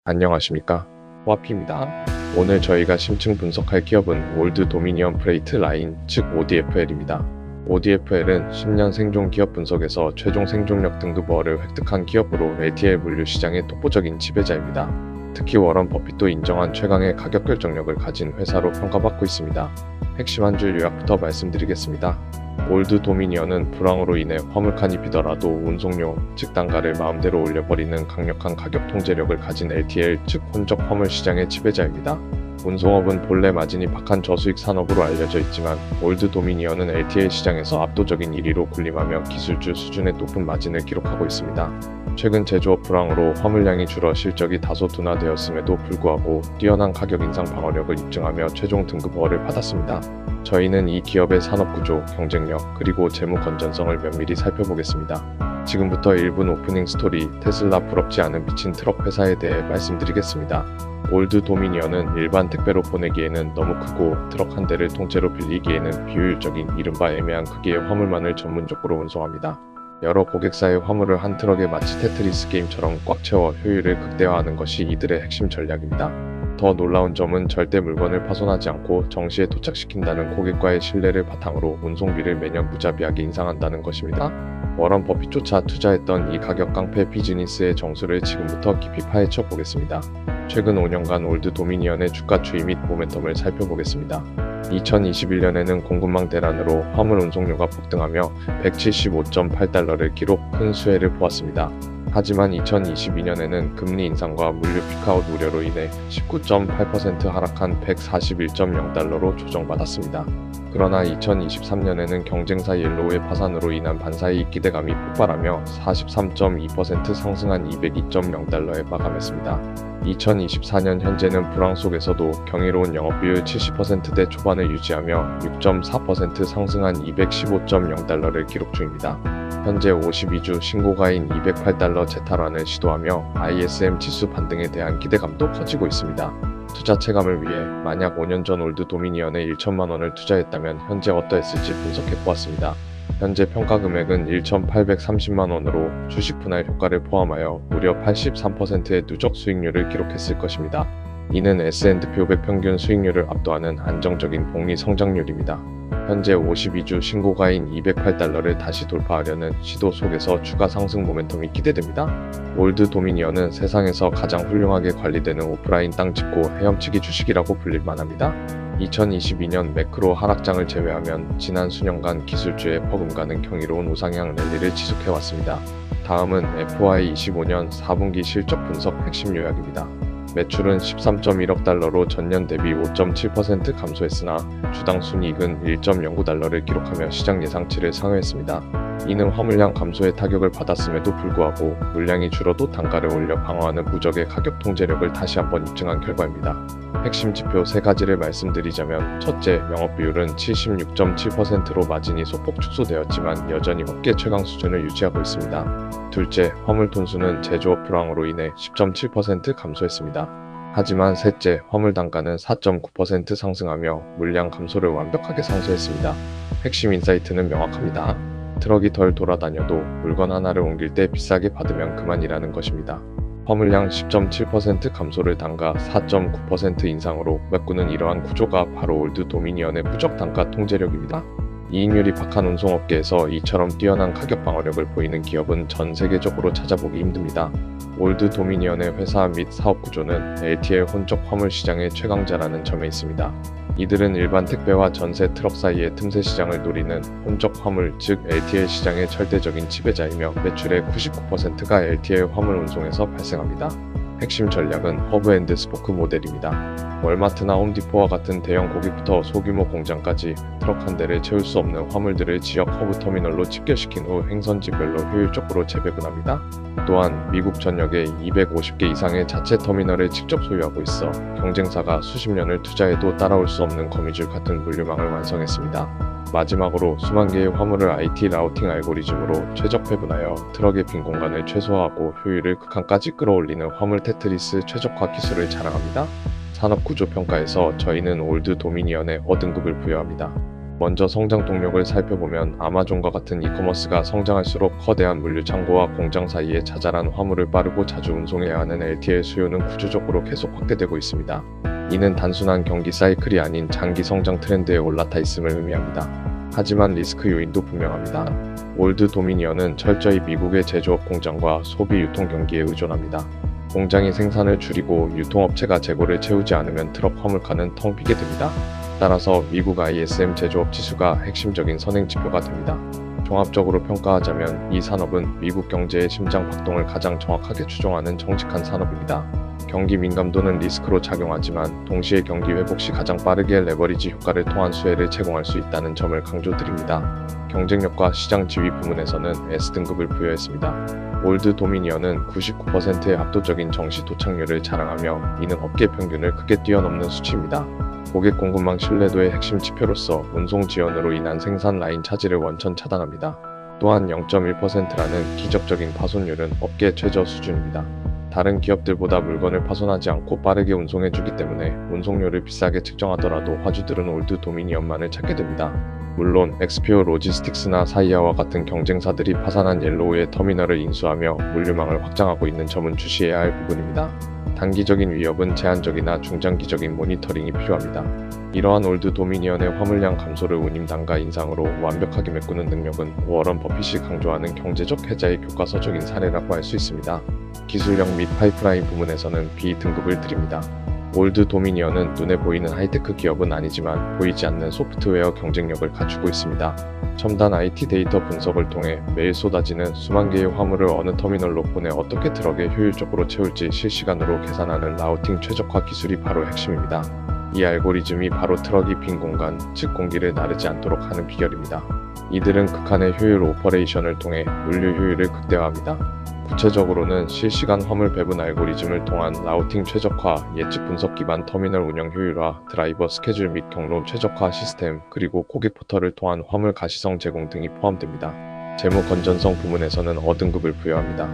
안녕하십니까, 호아피입니다. 오늘 저희가 심층 분석할 기업은 올드 도미니언 프레이트 라인, 즉 ODFL입니다. ODFL은 10년 생존 기업 분석에서 최종 생존력 등급어를 획득한 기업으로 LTL 물류 시장의 독보적인 지배자입니다. 특히 워런 버핏도 인정한 최강의 가격 결정력을 가진 회사로 평가받고 있습니다. 핵심 한 줄 요약부터 말씀드리겠습니다. 올드 도미니언은 불황으로 인해 화물칸이 비더라도 운송료, 즉 단가를 마음대로 올려버리는 강력한 가격 통제력을 가진 LTL, 즉 혼적 화물 시장의 지배자입니다. 운송업은 본래 마진이 박한 저수익 산업으로 알려져 있지만 올드 도미니언은 LTL 시장에서 압도적인 1위로 군림하며 기술주 수준의 높은 마진을 기록하고 있습니다. 최근 제조업 불황으로 화물량이 줄어 실적이 다소 둔화되었음에도 불구하고 뛰어난 가격 인상 방어력을 입증하며 최종 등급어를 받았습니다. 저희는 이 기업의 산업구조, 경쟁력, 그리고 재무 건전성을 면밀히 살펴보겠습니다. 지금부터 1분 오프닝 스토리, 테슬라 부럽지 않은 미친 트럭 회사에 대해 말씀드리겠습니다. 올드 도미니언은 일반 택배로 보내기에는 너무 크고 트럭 한 대를 통째로 빌리기에는 비효율적인 이른바 애매한 크기의 화물만을 전문적으로 운송합니다. 여러 고객사의 화물을 한 트럭에 마치 테트리스 게임처럼 꽉 채워 효율을 극대화하는 것이 이들의 핵심 전략입니다. 더 놀라운 점은 절대 물건을 파손하지 않고 정시에 도착시킨다는 고객과의 신뢰를 바탕으로 운송비를 매년 무자비하게 인상한다는 것입니다. 워런 버핏조차 투자했던 이 가격 깡패 비즈니스의 정수를 지금부터 깊이 파헤쳐 보겠습니다. 최근 5년간 올드 도미니언의 주가 추이 및 모멘텀을 살펴보겠습니다. 2021년에는 공급망 대란으로 화물 운송료가 폭등하며 175.8달러를 기록, 큰 수혜를 보았습니다. 하지만 2022년에는 금리 인상과 물류 피크아웃 우려로 인해 19.8% 하락한 141.0달러로 조정받았습니다. 그러나 2023년에는 경쟁사 옐로우의 파산으로 인한 반사이익 기대감이 폭발하며 43.2% 상승한 202.0달러에 마감했습니다. 2024년 현재는 불황 속에서도 경이로운 영업비율 70%대 초반을 유지하며 6.4% 상승한 215.0달러를 기록 중입니다. 현재 52주 신고가인 208달러 재탈환을 시도하며 ISM 지수 반등에 대한 기대감도 커지고 있습니다. 투자 체감을 위해 만약 5년 전 올드 도미니언에 1천만 원을 투자했다면 현재 어떠했을지 분석해보았습니다. 현재 평가 금액은 1,830만 원으로 주식 분할 효과를 포함하여 무려 83%의 누적 수익률을 기록했을 것입니다. 이는 S&P 500 평균 수익률을 압도하는 안정적인 복리 성장률입니다. 현재 52주 신고가인 208달러를 다시 돌파하려는 시도 속에서 추가 상승 모멘텀이 기대됩니다. 올드 도미니언은 세상에서 가장 훌륭하게 관리되는 오프라인 땅 짚고 헤엄치기 주식이라고 불릴 만합니다. 2022년 매크로 하락장을 제외하면 지난 수년간 기술주의 버금가는 경이로운 우상향 랠리를 지속해왔습니다. 다음은 FY25년 4분기 실적 분석 핵심 요약입니다. 매출은 13.1억 달러로 전년 대비 5.7% 감소했으나 주당 순이익은 1.09달러를 기록하며 시장 예상치를 상회했습니다. 이는 화물량 감소의 타격을 받았음에도 불구하고 물량이 줄어도 단가를 올려 방어하는 무적의 가격 통제력을 다시 한번 입증한 결과입니다. 핵심 지표 3가지를 말씀드리자면, 첫째, 영업비율은 76.7%로 마진이 소폭 축소되었지만 여전히 업계 최강 수준을 유지하고 있습니다. 둘째, 화물 톤수는 제조업 불황으로 인해 10.7% 감소했습니다. 하지만 셋째, 화물 단가는 4.9% 상승하며 물량 감소를 완벽하게 상쇄했습니다. 핵심 인사이트는 명확합니다. 트럭이 덜 돌아다녀도 물건 하나를 옮길 때 비싸게 받으면 그만이라는 것입니다. 화물량 10.7% 감소를 단가 4.9% 인상으로 메꾸는 이러한 구조가 바로 올드 도미니언의 무적 단가 통제력입니다. 이익률이 박한 운송업계에서 이처럼 뛰어난 가격 방어력을 보이는 기업은 전 세계적으로 찾아보기 힘듭니다. 올드 도미니언의 회사 및 사업 구조는 LTL 혼적 화물 시장의 최강자라는 점에 있습니다. 이들은 일반 택배와 전세 트럭 사이의 틈새 시장을 노리는 혼적 화물, 즉 LTL 시장의 절대적인 지배자이며 매출의 99%가 LTL 화물 운송에서 발생합니다. 핵심 전략은 허브 앤드 스포크 모델입니다. 월마트나 홈디포와 같은 대형 고객부터 소규모 공장까지 트럭 한 대를 채울 수 없는 화물들을 지역 허브 터미널로 집결시킨 후 행선지별로 효율적으로 재배분합니다. 또한 미국 전역에 250개 이상의 자체 터미널을 직접 소유하고 있어 경쟁사가 수십 년을 투자해도 따라올 수 없는 거미줄 같은 물류망을 완성했습니다. 마지막으로 수만 개의 화물을 IT 라우팅 알고리즘으로 최적 배분하여 트럭의 빈 공간을 최소화하고 효율을 극한까지 끌어올리는 화물 테트리스 최적화 기술을 자랑합니다. 산업구조 평가에서 저희는 올드 도미니언에 어등급을 부여합니다. 먼저 성장 동력을 살펴보면 아마존과 같은 이커머스가 성장할수록 거대한 물류 창고와 공장 사이에 자잘한 화물을 빠르고 자주 운송해야 하는 LTL 수요는 구조적으로 계속 확대되고 있습니다. 이는 단순한 경기 사이클이 아닌 장기 성장 트렌드에 올라타 있음을 의미합니다. 하지만 리스크 요인도 분명합니다. 올드 도미니언은 철저히 미국의 제조업 공장과 소비 유통 경기에 의존합니다. 공장이 생산을 줄이고 유통업체가 재고를 채우지 않으면 트럭 화물칸은 텅 비게 됩니다. 따라서 미국 ISM 제조업 지수가 핵심적인 선행지표가 됩니다. 종합적으로 평가하자면 이 산업은 미국 경제의 심장 박동을 가장 정확하게 추종하는 정직한 산업입니다. 경기 민감도는 리스크로 작용하지만 동시에 경기 회복 시 가장 빠르게 레버리지 효과를 통한 수혜를 제공할 수 있다는 점을 강조드립니다. 경쟁력과 시장 지위 부문에서는 S등급을 부여했습니다. 올드 도미니언은 99%의 압도적인 정시 도착률을 자랑하며 이는 업계 평균을 크게 뛰어넘는 수치입니다. 고객 공급망 신뢰도의 핵심 지표로서 운송 지연으로 인한 생산 라인 차질을 원천 차단합니다. 또한 0.1%라는 기적적인 파손율은 업계 최저 수준입니다. 다른 기업들보다 물건을 파손하지 않고 빠르게 운송해주기 때문에 운송료를 비싸게 측정하더라도 화주들은 올드 도미니언만을 찾게 됩니다. 물론 엑스피오 로지스틱스나 사이아와 같은 경쟁사들이 파산한 옐로우의 터미널을 인수하며 물류망을 확장하고 있는 점은 주시해야 할 부분입니다. 단기적인 위협은 제한적이나 중장기적인 모니터링이 필요합니다. 이러한 올드 도미니언의 화물량 감소를 운임 단가 인상으로 완벽하게 메꾸는 능력은 워런 버핏이 강조하는 경제적 해자의 교과서적인 사례라고 할 수 있습니다. 기술력 및 파이프라인 부문에서는 B등급을 드립니다. 올드 도미니언은 눈에 보이는 하이테크 기업은 아니지만 보이지 않는 소프트웨어 경쟁력을 갖추고 있습니다. 첨단 IT 데이터 분석을 통해 매일 쏟아지는 수만 개의 화물을 어느 터미널로 보내 어떻게 트럭에 효율적으로 채울지 실시간으로 계산하는 라우팅 최적화 기술이 바로 핵심입니다. 이 알고리즘이 바로 트럭이 빈 공간, 즉 공기를 나르지 않도록 하는 비결입니다. 이들은 극한의 효율 오퍼레이션을 통해 물류 효율을 극대화합니다. 구체적으로는 실시간 화물 배분 알고리즘을 통한 라우팅 최적화, 예측 분석 기반 터미널 운영 효율화, 드라이버 스케줄 및 경로 최적화 시스템, 그리고 고객 포털을 통한 화물 가시성 제공 등이 포함됩니다. 재무 건전성 부문에서는 어등급을 부여합니다.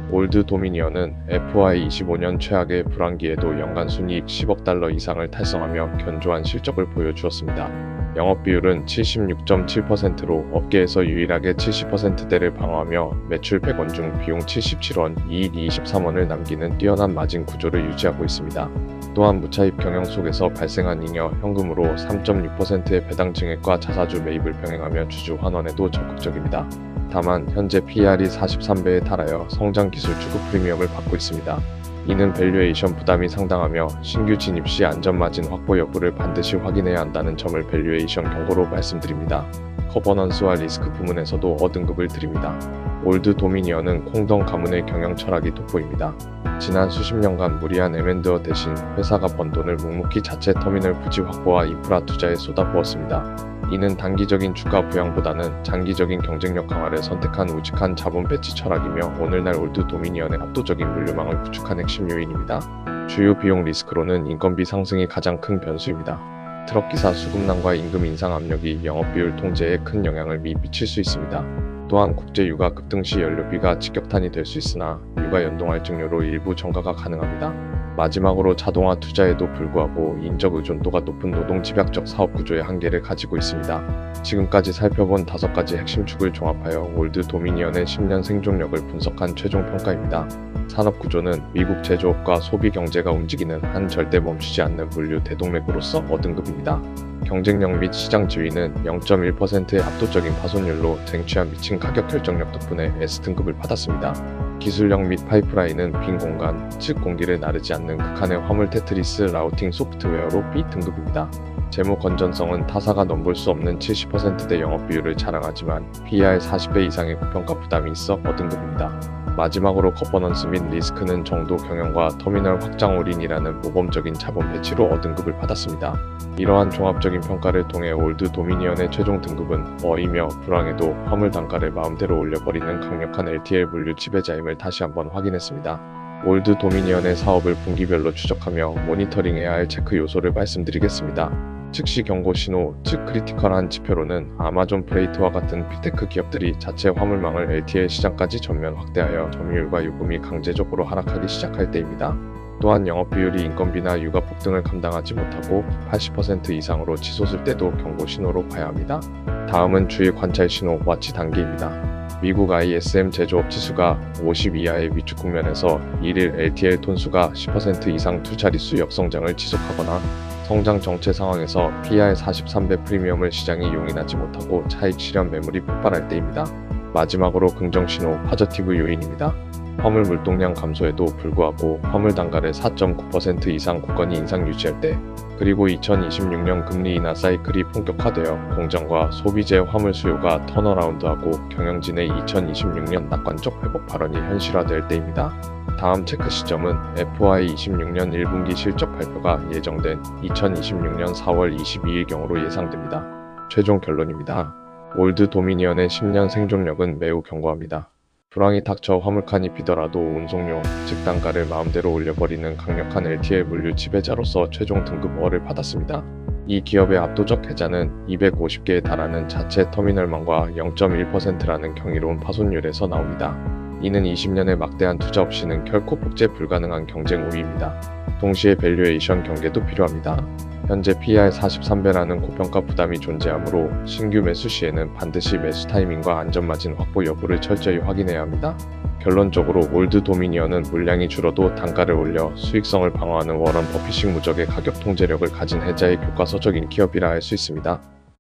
올드 도미니언은 FY 25년 최악의 불황기에도 연간 순이익 10억 달러 이상을 달성하며 견조한 실적을 보여주었습니다. 영업 비율은 76.7%로 업계에서 유일하게 70%대를 방어하며 매출 100원 중 비용 77원, 이익 23원을 남기는 뛰어난 마진 구조를 유지하고 있습니다. 또한 무차입 경영 속에서 발생한 잉여 현금으로 3.6%의 배당 증액과 자사주 매입을 병행하며 주주 환원에도 적극적입니다. 다만 현재 PER이 43배에 달하여 성장 기술 추구 프리미엄을 받고 있습니다. 이는 밸류에이션 부담이 상당하며 신규 진입 시 안전마진 확보 여부를 반드시 확인해야 한다는 점을 밸류에이션 경고로 말씀드립니다. 거버넌스와 리스크 부문에서도 어등급을 드립니다. 올드 도미니언은 콩덩 가문의 경영 철학이 돋보입니다. 지난 수십 년간 무리한 M&A 대신 회사가 번 돈을 묵묵히 자체 터미널 부지 확보와 인프라 투자에 쏟아부었습니다. 이는 단기적인 주가 부양보다는 장기적인 경쟁력 강화를 선택한 우직한 자본 배치 철학이며 오늘날 올드 도미니언의 압도적인 물류망을 구축한 핵심 요인입니다. 주요 비용 리스크로는 인건비 상승이 가장 큰 변수입니다. 트럭기사 수급난과 임금 인상 압력이 영업비율 통제에 큰 영향을 미칠 수 있습니다. 또한 국제 유가 급등 시 연료비가 직격탄이 될 수 있으나 유가 연동 할증료로 일부 전가가 가능합니다. 마지막으로 자동화 투자에도 불구하고 인적 의존도가 높은 노동 집약적 사업 구조의 한계를 가지고 있습니다. 지금까지 살펴본 5가지 핵심 축을 종합하여 올드 도미니언의 10년 생존력을 분석한 최종 평가입니다. 산업 구조는 미국 제조업과 소비 경제가 움직이는 한 절대 멈추지 않는 물류 대동맥으로서 어등급입니다. 경쟁력 및 시장 지위는 0.1%의 압도적인 파손율로 쟁취한 미친 가격 결정력 덕분에 S등급을 받았습니다. 기술력 및 파이프라인은 빈 공간, 즉 공기를 나르지 않는 극한의 화물 테트리스 라우팅 소프트웨어로 B등급입니다. 재무 건전성은 타사가 넘볼 수 없는 70%대 영업 비율을 자랑하지만 PER 40배 이상의 고평가 부담이 있어 어등급입니다. 마지막으로 거버넌스 및 리스크는 정도 경영과 터미널 확장 올인이라는 모범적인 자본 배치로 어등급을 받았습니다. 이러한 종합적인 평가를 통해 올드 도미니언의 최종 등급은 어이며 불황에도 화물 단가를 마음대로 올려버리는 강력한 LTL 물류 지배자임을 다시 한번 확인했습니다. 올드 도미니언의 사업을 분기별로 추적하며 모니터링해야 할 체크 요소를 말씀드리겠습니다. 즉시 경고 신호, 즉 크리티컬한 지표로는 아마존 프레이트와 같은 빅테크 기업들이 자체 화물망을 LTL 시장까지 전면 확대하여 점유율과 요금이 강제적으로 하락하기 시작할 때입니다. 또한 영업비율이 인건비나 육아 폭등을 감당하지 못하고 80% 이상으로 치솟을 때도 경고 신호로 봐야 합니다. 다음은 주의 관찰 신호 와치 단계입니다. 미국 ISM 제조업 지수가 50 이하의 위축 국면에서 일일 LTL 톤수가 10% 이상 두 자릿수 역성장을 지속하거나 성장 정체 상황에서 PER 43배 프리미엄을 시장이 용인하지 못하고 차익 실현 매물이 폭발할 때입니다. 마지막으로 긍정 신호 파저티브 요인입니다. 화물 물동량 감소에도 불구하고 화물 단가를 4.9% 이상 굳건히 인상 유지할 때, 그리고 2026년 금리 인하 사이클이 본격화되어 공장과 소비재 화물 수요가 턴어라운드하고 경영진의 2026년 낙관적 회복 발언이 현실화될 때입니다. 다음 체크 시점은 FY 26년 1분기 실적 발표가 예정된 2026년 4월 22일경으로 예상됩니다. 최종 결론입니다. 올드 도미니언의 10년 생존력은 매우 견고합니다. 불황이 닥쳐 화물칸이 비더라도 운송료, 즉 단가를 마음대로 올려버리는 강력한 LTL 물류 지배자로서 최종 등급어를 받았습니다. 이 기업의 압도적 계좌는 250개에 달하는 자체 터미널망과 0.1%라는 경이로운 파손율에서 나옵니다. 이는 20년의 막대한 투자 없이는 결코 복제 불가능한 경쟁 우위입니다. 동시에 밸류에이션 경계도 필요합니다. 현재 PER 43배라는 고평가 부담이 존재하므로 신규 매수 시에는 반드시 매수 타이밍과 안전마진 확보 여부를 철저히 확인해야 합니다. 결론적으로 올드 도미니언은 물량이 줄어도 단가를 올려 수익성을 방어하는 워런 버핏식 무적의 가격 통제력을 가진 해자의 교과서적인 기업이라 할 수 있습니다.